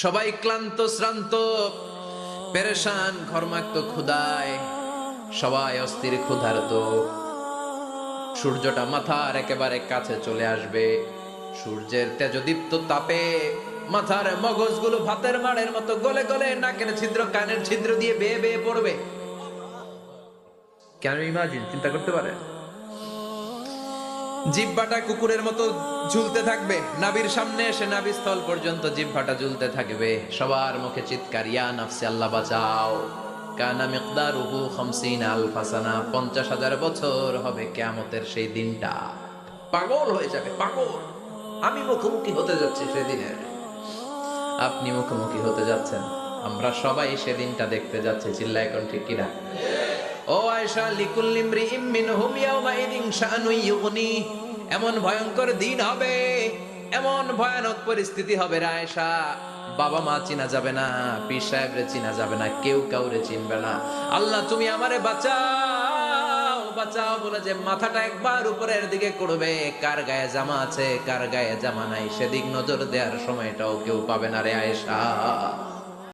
সবাই ক্লান্ত শ্রান্ত, পেরেশান, ঘর্মাক্ত ক্ষুধায়, সবাই অস্থির ক্ষুধার্ত। সূর্যটা মাথার একেবারে কাছে চলে আসবে। সূর্যের তেজদীপ্ত তাপে মাথার মগজগুলো ভাতের মাড়ের মতো গলে গলে নাকের ছিদ্র, কানের ছিদ্র দিয়ে বেয়ে বেয়ে পড়বে। কেন ইমাজিন, চিন্তা করতে পারে? জিহ্বাটা কুকুরের মতো ঝুলতে থাকবে, নাভির সামনে এসে নাভিস্থল পর্যন্ত জিহ্বাটা ঝুলতে থাকবে। সবার মুখে চিৎকার, ইয়া নাফসি, আল্লাহ বাঁচাও। কানা মিকদারুহু 50 আলফা সানা, 50,000 বছর হবে কিয়ামতের সেই দিনটা। পাগল হয়ে যাবে, পাগল। আমি মুখোমুখি হতে যাচ্ছি সেদিনের, আপনি মুখোমুখি হতে যাচ্ছেন, আমরা সবাই সেদিনটা দেখতে যাচ্ছি। চিল্লায় কোন ঠিক কিনা? ও আয়েশা, লিকুল্লি ইমরিইম মিনহুম ইয়াওমাইদিন শাআনুন ইউগনি। এমন ভয়ঙ্কর দিন হবে, এমন ভয়ানক পরিস্থিতি হবে রে আয়েশা, বাবা মা চিনা যাবে না, পীর সাহেবরে চিনা যাবে না, কেউ কাউরে চিনবে না। আল্লাহ তুমি আমারে বাঁচাও বাঁচাও বলে যে মাথাটা একবার উপরের দিকে করবে, কার গায়ে জামা আছে কার গায়ে জামা নাই সেদিক নজর দেওয়ার সময়টাও কেউ পাবে না রে আয়েশা।